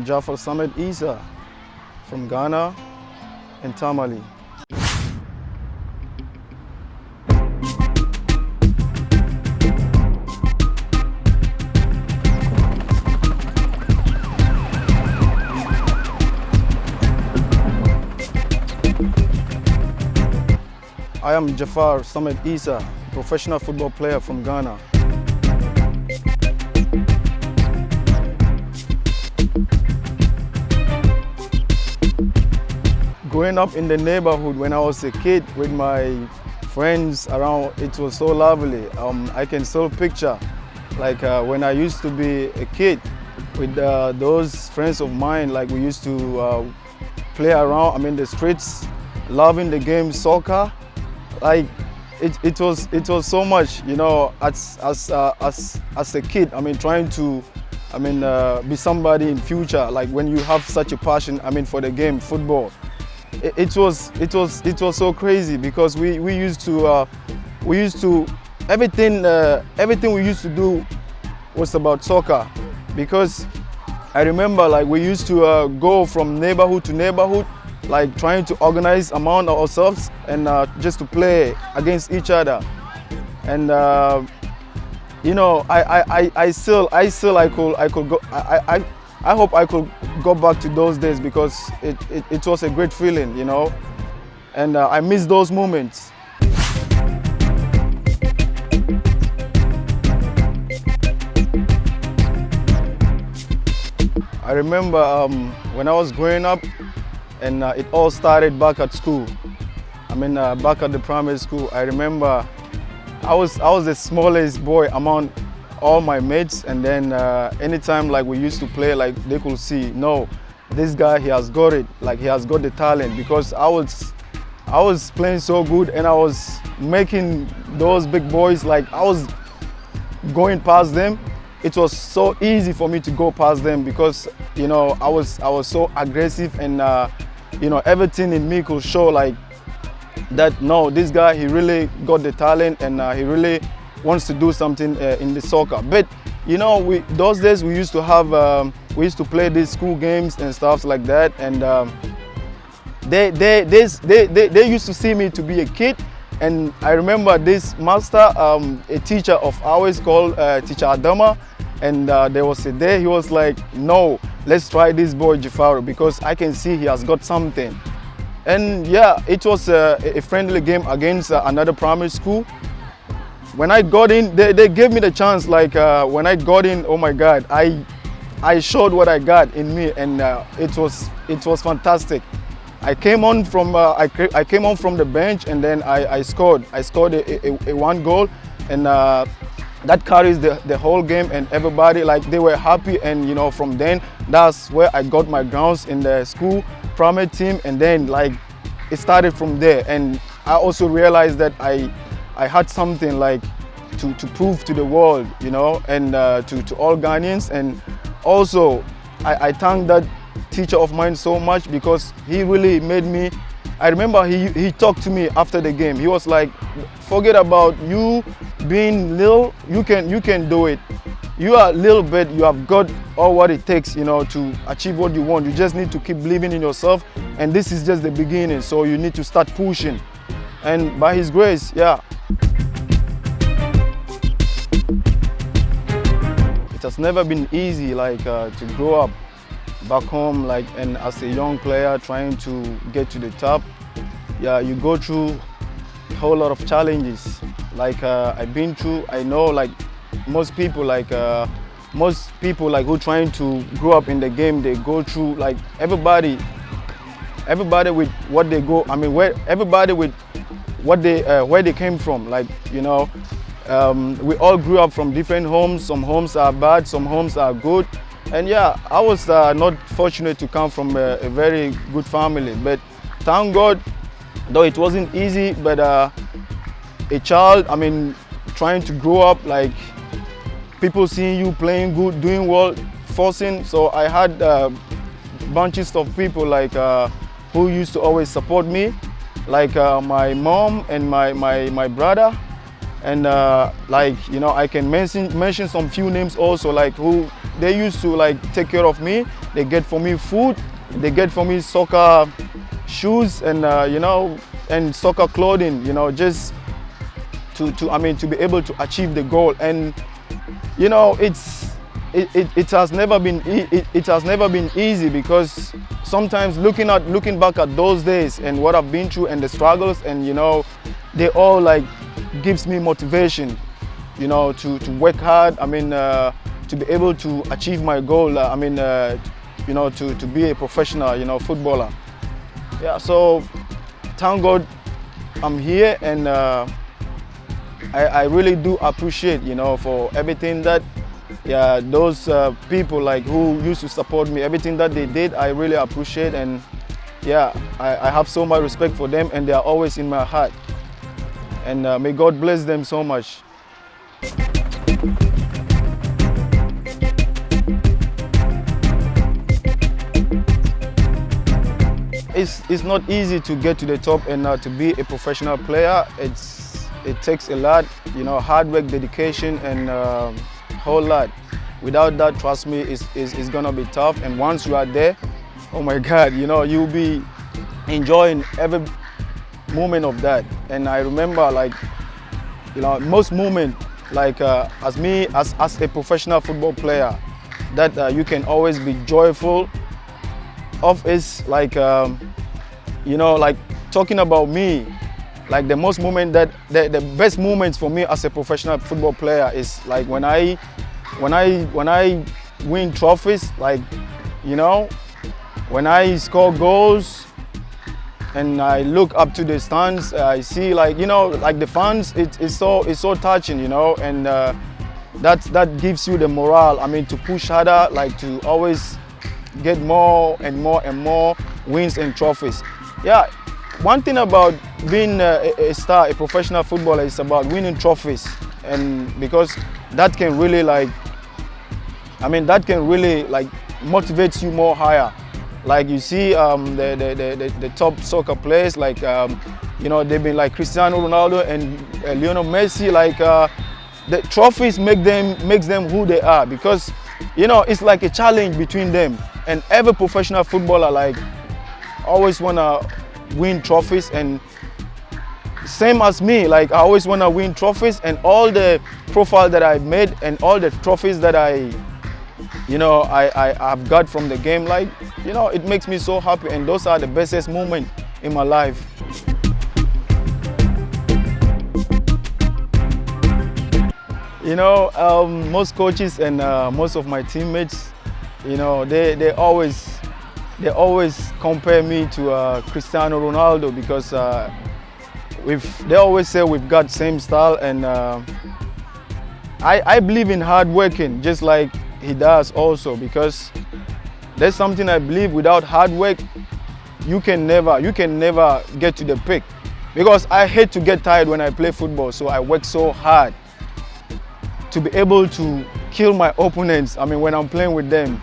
Jafar Issah from Ghana and Tamale. I am Jafar Issah, professional football player from Ghana. Growing up in the neighborhood when I was a kid with my friends around, it was so lovely. I can still picture like when I used to be a kid with those friends of mine, like we used to play around, the streets, loving the game soccer. Like it was so much, you know, as a kid, trying to be somebody in future, like when you have such a passion for the game football. It was so crazy because we used to everything we used to do was about soccer, because I remember like we used to go from neighborhood to neighborhood, like trying to organize among ourselves and just to play against each other. And you know, I hope I could go back to those days, because it was a great feeling, you know, and I miss those moments. I remember when I was growing up, and it all started back at school. Back at the primary school. I remember I was the smallest boy among all my mates, and then anytime like we used to play, like they could see, no, this guy, he has got it, like he has got the talent, because I was playing so good and I was making those big boys, like I was going past them. It was so easy for me to go past them because, you know, I was so aggressive, and you know, everything in me could show like that, no, this guy, he really got the talent, and he really wants to do something in the soccer. But you know, those days we used to have we used to play these school games and stuff like that, and they used to see me to be a kid. And I remember this master, a teacher of ours called Teacher Adama, and there was a day he was like, no, let's try this boy Jafar, because I can see he has got something. And yeah, it was a friendly game against another primary school. When I got in, they gave me the chance. Like when I got in, oh my God, I showed what I got in me, and it was fantastic. I came on from I came on from the bench, and then I scored. I scored a one goal, and that carries the whole game, and everybody, like, they were happy. And you know, from then, that's where I got my grounds in the school primary team, and then like it started from there. And I also realized that I had something like to prove to the world, you know, and to all Ghanaians. And also I thank that teacher of mine so much, because he really made me. I remember he talked to me after the game. He was like, forget about you being little, you can do it. You are a little bit, you have got all what it takes, you know, to achieve what you want. You just need to keep believing in yourself, and this is just the beginning, so you need to start pushing. And by his grace, yeah, it has never been easy, like to grow up back home, like, and as a young player trying to get to the top. Yeah, you go through a whole lot of challenges, like I've been through. I know, like, most people who trying to grow up in the game, they go through, like, everybody with what they go, everybody with what they where they came from, like, you know, we all grew up from different homes. Some homes are bad, some homes are good. And yeah, I was not fortunate to come from a very good family, but thank God, though it wasn't easy. But a child, trying to grow up, like, people seeing you playing good, doing well, forcing. So I had bunches of people, like, who used to always support me, like my mom and my brother. And like, you know, I can mention some few names also, like, who they used to like take care of me. They get for me food, they get for me soccer shoes, and you know, and soccer clothing, you know, just to be able to achieve the goal. And you know, it has never been easy, because sometimes looking back at those days and what I've been through and the struggles, and you know, they all like gives me motivation, you know, to work hard. I mean, to be able to achieve my goal. You know, to be a professional, you know, footballer. Yeah, so thank God I'm here, and I really do appreciate, you know, for everything that, yeah, those people like who used to support me, everything that they did, I really appreciate. And yeah, I have so much respect for them, and they are always in my heart. And may God bless them so much. It's not easy to get to the top and to be a professional player. It takes a lot, you know, hard work, dedication, and a whole lot. Without that, trust me, it's gonna be tough. And once you are there, oh my God, you know, you'll be enjoying every moment of that. And I remember, like, you know, most moment, like as a professional football player, that you can always be joyful of is like, you know, like talking about me, like the most moment that the best moments for me as a professional football player is like when I win trophies, like, you know, when I score goals and I look up to the stands, I see, like, you know, like the fans, it's so touching, you know, and that gives you the morale, I mean, to push harder, like to always get more and more and more wins and trophies. Yeah, one thing about being a star, a professional footballer, is about winning trophies, and because that can really, like, I mean, that can really like motivate you more higher. Like you see the top soccer players, like you know, they've been like Cristiano Ronaldo and Lionel Messi, like the trophies makes them who they are, because you know, it's like a challenge between them. And every professional footballer like always wanna win trophies, and same as me, like I always wanna win trophies. And all the profile that I've made and all the trophies that I've got from the game, like, you know, it makes me so happy, and those are the bestest moments in my life. You know, most coaches and most of my teammates, you know, they always compare me to Cristiano Ronaldo, because they always say we've got same style, and I believe in hard working just like he does also, because there's something I believe: without hard work, you can never get to the peak. Because I hate to get tired when I play football, so I work so hard to be able to kill my opponents. I mean, when I'm playing with them,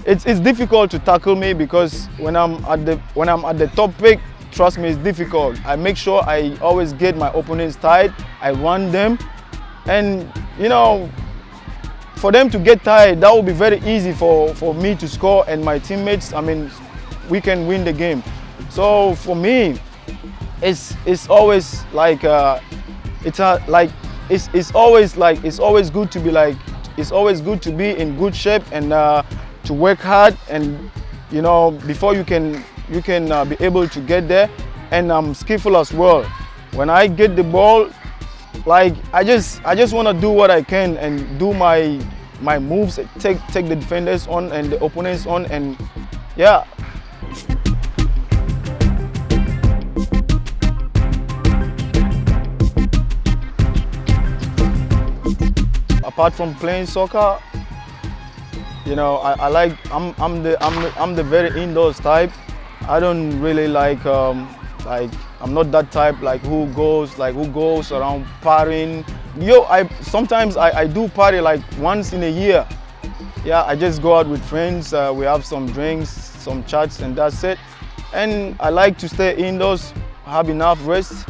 it's difficult to tackle me, because when I'm at the top peak, trust me, it's difficult. I make sure I always get my opponents tired. I run them, and you know, for them to get tired, that will be very easy for me to score, and my teammates, I mean, we can win the game. So for me, it's always like it's always good to be like, it's always good to be in good shape, and to work hard, and you know, before you can be able to get there. And I'm skillful as well. When I get the ball, like I just want to do what I can and do my moves, take the defenders on and the opponents on, and yeah. Apart from playing soccer, you know, I'm the very indoors type. I don't really like I'm not that type like who goes around partying. Sometimes I do party like once in a year. Yeah, I just go out with friends. We have some drinks, some chats, and that's it. And I like to stay indoors, have enough rest,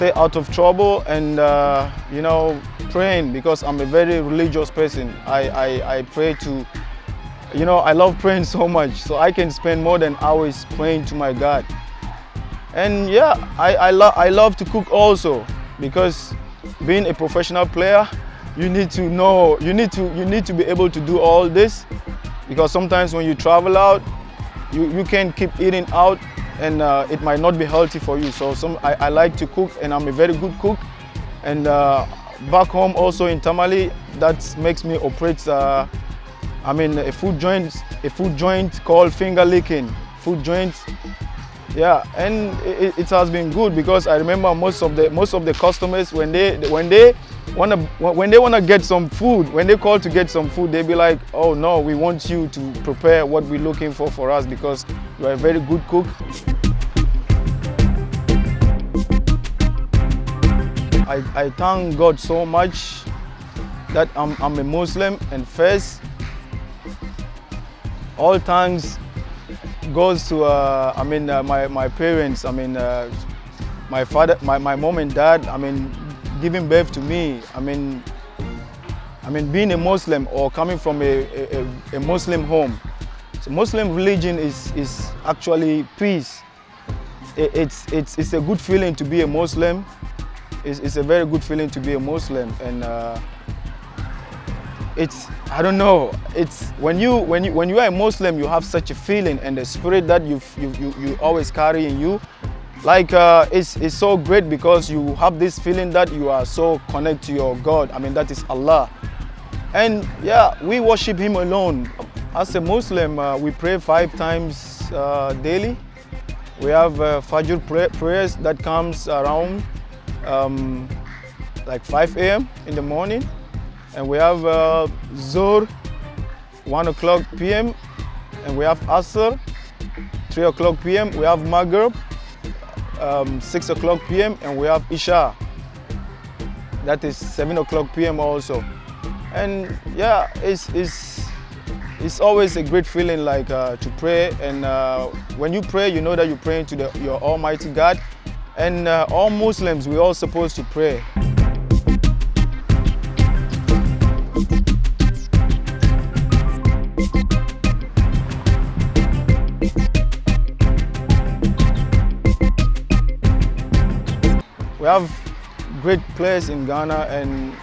stay out of trouble, and you know, praying, because I'm a very religious person. I pray to, you know, I love praying so much, so I can spend more than hours praying to my God. And yeah, I love to cook also, because being a professional player, you need to know, you need to be able to do all this, because sometimes when you travel out, you can't keep eating out, and it might not be healthy for you. So I like to cook, and I'm a very good cook. And back home also in Tamale, that makes me operate a food joint called Finger Licking food joint. Yeah, and it has been good, because I remember most of the customers, when they wanna get some food, when they call to get some food, they be like, oh no, we want you to prepare what we're looking for us, because you are a very good cook. I thank God so much that I'm a Muslim, and first, all thanks goes to my parents. My father, my mom and dad. Giving birth to me. Being a Muslim, or coming from a Muslim home. So Muslim religion is actually peace. It's a good feeling to be a Muslim. It's a very good feeling to be a Muslim, and I don't know. It's when you are a Muslim, you have such a feeling, and the spirit that you always carry in you, like it's so great, because you have this feeling that you are so connected to your God. That is Allah, and yeah, we worship Him alone. As a Muslim, we pray 5 times daily. We have Fajr prayers that comes around like 5 a.m. in the morning. And we have Zuhr, 1 o'clock p.m. And we have Asr, 3 o'clock p.m. We have Maghrib, 6 o'clock p.m. And we have Issah, that is 7 o'clock p.m. also. And yeah, it's always a great feeling, like to pray. And when you pray, you know that you're praying to your Almighty God. And all Muslims, we're all supposed to pray. We have great players in Ghana, and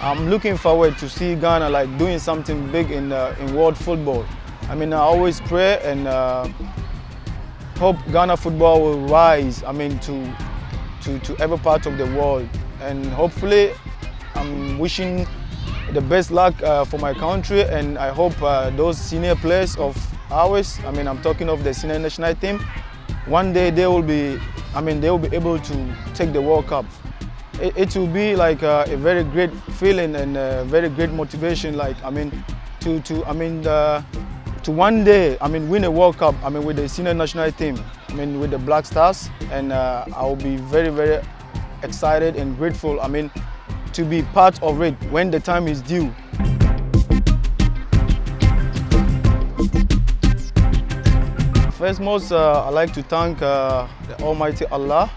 I'm looking forward to see Ghana like doing something big in world football. I always pray and hope Ghana football will rise. To every part of the world, and hopefully, I'm wishing the best luck for my country, and I hope those senior players of ours. I'm talking of the senior national team. One day they will be able to take the World Cup. It will be like a very great feeling and a very great motivation. Like to one day win a World Cup. With the senior national team. With the Black Stars, and I will be very, very excited and grateful. To be part of it when the time is due. First, I'd like to thank the Almighty Allah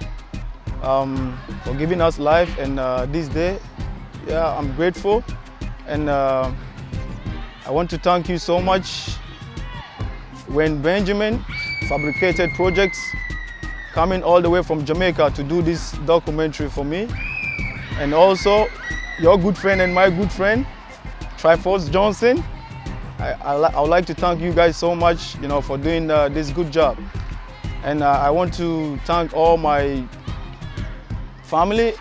for giving us life and this day. Yeah, I'm grateful, and I want to thank you so much. When Benjamin, Fabrikated ProjeX, coming all the way from Jamaica to do this documentary for me, and also your good friend and my good friend, Triforce Johnson. I would like to thank you guys so much, for doing this good job. And I want to thank all my family,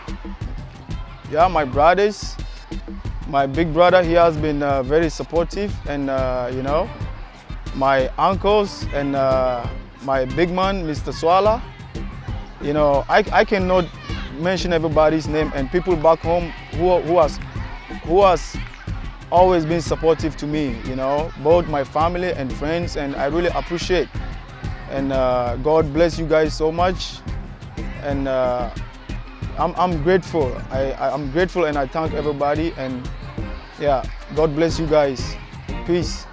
yeah, my brothers. My big brother, he has been very supportive, and my uncles and my big man, Mr. Swala. I cannot mention everybody's name, and people back home who has always been supportive to me, both my family and friends, and I really appreciate. And God bless you guys so much, and I'm grateful. I'm grateful, and I thank everybody, and yeah, God bless you guys. Peace.